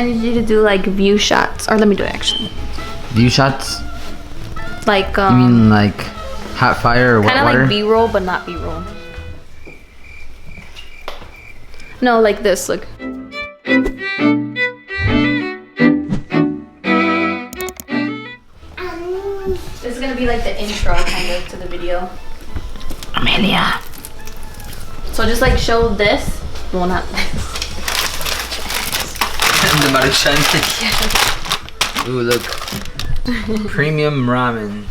need you to do like view shots, or let me do it actually. View shots? Like you mean like hot fire or wet water? Kind of like B-roll, but not B-roll. No, like this. Look. This is gonna be like the intro kind of to the video. Amelia. So just like show this. Well, not this. The Maruchan. Ooh, look. Premium ramen.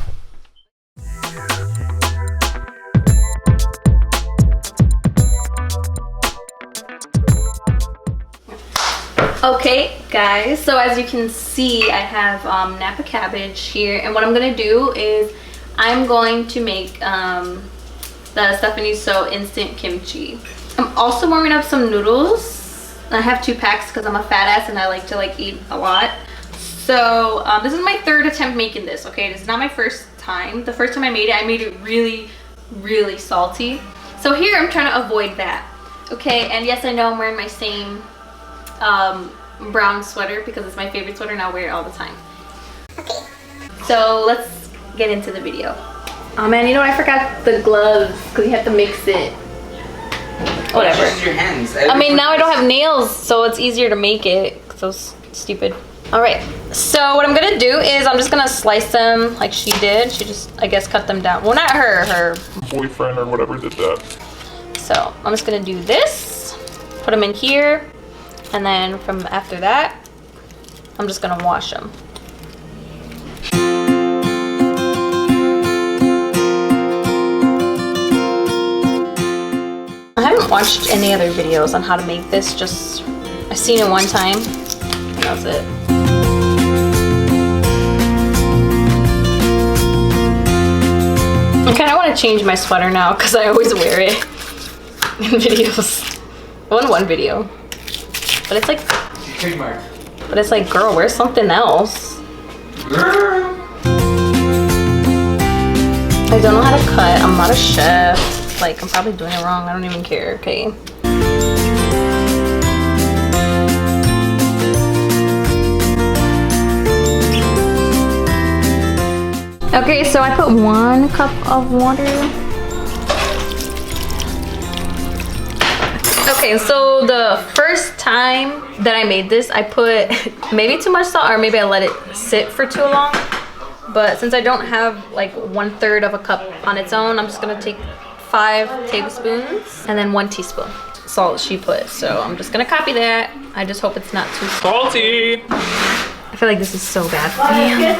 Okay guys, so as you can see, I have Napa cabbage here, and what I'm gonna do is I'm going to make the Stephanie So instant kimchi. I'm also warming up some noodles. I have 2 packs because I'm a fat ass and I like to like eat a lot. So this is my 3rd attempt making this. Okay, this is not my first time. The first time I made it really salty. So here I'm trying to avoid that. Okay, and yes, I know I'm wearing my same brown sweater because it's my favorite sweater and I'll wear it all the time. Okay, so let's get into the video. Oh man, you know, I forgot the gloves because you have to mix it. Whatever. Just your hands. I mean, now I don't have nails, so it's easier to make it. So stupid. All right, so what I'm gonna do is I'm just gonna slice them like she did. She just, I guess, cut them down. Well, not her boyfriend or whatever did that. So I'm just gonna do this, put them in here, and then from after that, I'm just gonna wash them. I haven't watched any other videos on how to make this, just I've seen it one time, and that's it. I kind of want to change my sweater now because I always wear it in videos. Well, in one video. But it's like, Trademark. But it's like, girl, wear something else. I don't know how to cut. I'm not a chef. Like, I'm probably doing it wrong. I don't even care, okay? Okay, so I put 1 cup of water. Okay, so the first time that I made this, I put maybe too much salt or maybe I let it sit for too long. But since I don't have like 1/3 of a cup on its own, I'm just gonna take 5 tablespoons and then 1 teaspoon salt she put. So I'm just gonna copy that. I just hope it's not too Salty! I feel like this is so bad for me.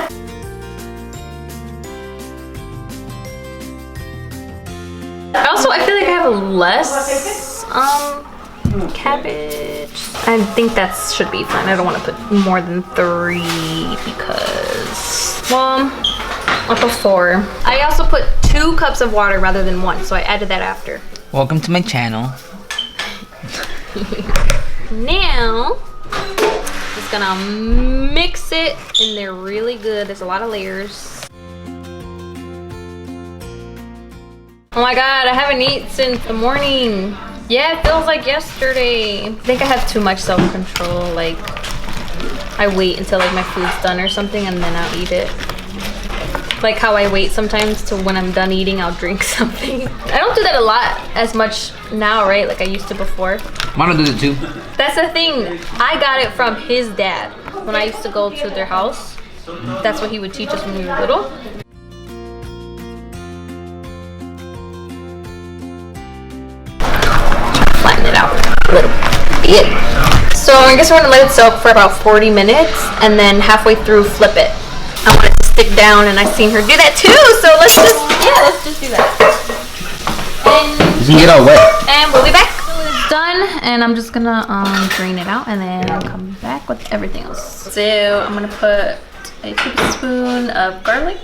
Also, I feel like I have less cabbage. I think that should be fine. I don't want to put more than 3 because, well, I'll put 4. I also put 2 cups of water rather than 1, so I added that after. Welcome to my channel. Now, just gonna mix it in there really good. There's a lot of layers. Oh my god, I haven't eaten since the morning. Yeah, it feels like yesterday. I think I have too much self-control. Like, I wait until like my food's done or something and then I'll eat it. Like how I wait sometimes till when I'm done eating, I'll drink something. I don't do that a lot as much now, right? Like I used to before. Mano does it too. That's the thing. I got it from his dad. When I used to go to their house, that's what he would teach us when we were little. Flatten it out a little bit. So I guess we're gonna let it soak for about 40 minutes and then halfway through flip it. I want it to stick down and I've seen her do that too, so let's just do that. You can get all wet. And we'll be back. So it's done and I'm just gonna drain it out and then I'll come back with everything else. So I'm gonna put a tablespoon of garlic.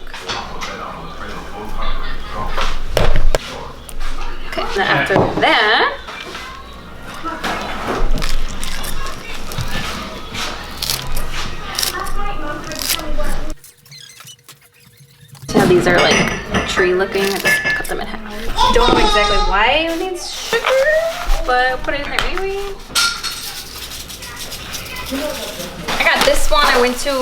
Okay, and then after that, see how these are like tree looking? I just cut them in half. Don't know exactly why it needs sugar, but I'll put it in there anyway. I got this one. I went to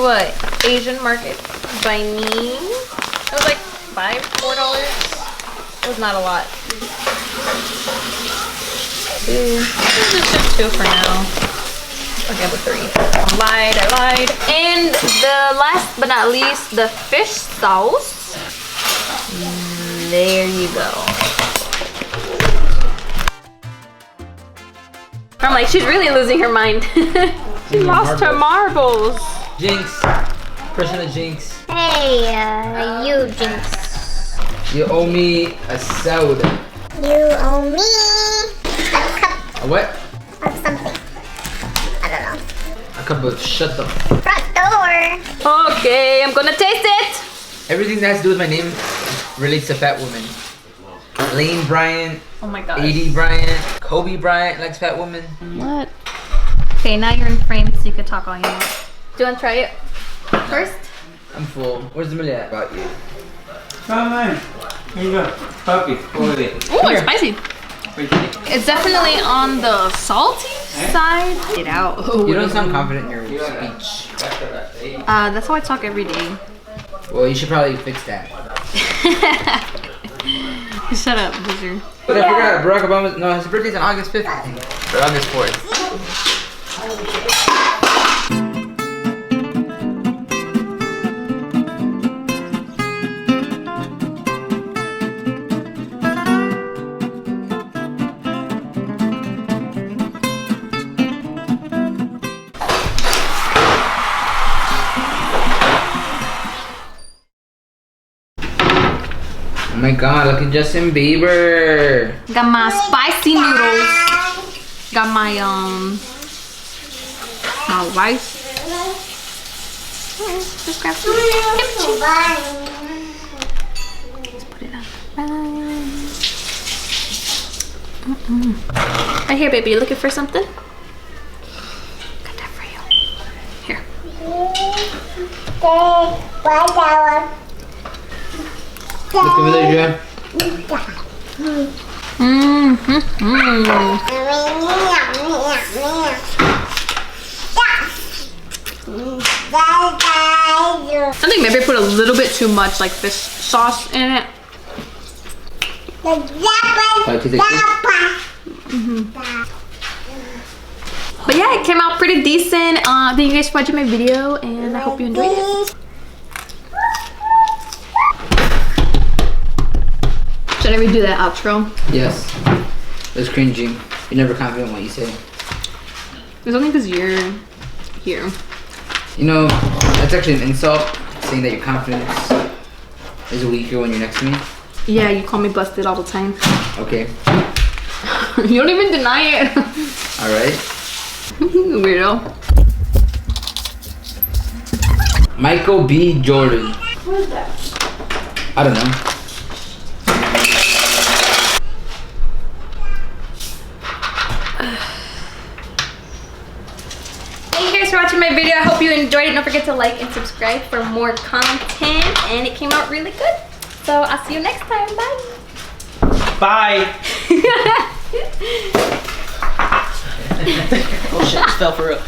Asian market by me. It was like $4. It was not a lot. Just 2 for now. Okay, with 3. I lied. And the last but not least, the fish sauce. There you go. I'm like, she's really losing her mind. She lost her marbles. Jinx. Personal Jinx. Hey, you Jinx. You owe me a soda. You owe me a cup A what? of something. I don't know. A cup of shut the Front door. Okay, I'm gonna taste it. Everything that has to do with my name relates to fat women. Lane Bryant, Oh my god. AD Bryant, Kobe Bryant likes fat women. What? Okay, now you're in frame so you can talk all you want. Do you want to try it first? I'm full. Where's the million about you? Come on. Here you go. Puppy. Hold it. Oh, it's spicy. It's definitely on the salty side. Get out. Oh, You don't sound confident in your speech. that's how I talk every day. Well, you should probably fix that. Shut up, loser. But I forgot, Barack Obama, no, his birthday's on August 5th, I think. Or August 4th. Oh my god, look at Justin Bieber. Got my spicy noodles. Got my my rice. Just grab some kimchi. Let's put it on. Right here, baby. You looking for something? Got that for you. Here. Look over there, Jen. I think maybe I put a little bit too much like fish sauce in it. But yeah, it came out pretty decent. Thank you guys for watching my video and I hope you enjoyed it. Should I redo that outro? Yes. That's cringy. You're never confident in what you say. It's only because you're here. You know, that's actually an insult, saying that your confidence is weaker when you're next to me. Yeah, you call me busted all the time. Okay. You don't even deny it. Alright. Weirdo. Michael B. Jordan. Who is that? I don't know. Thank you guys for watching my video. I hope you enjoyed it. Don't forget to like and subscribe for more content. And it came out really good. So I'll see you next time. Bye. Bye. Oh shit, just fell for real.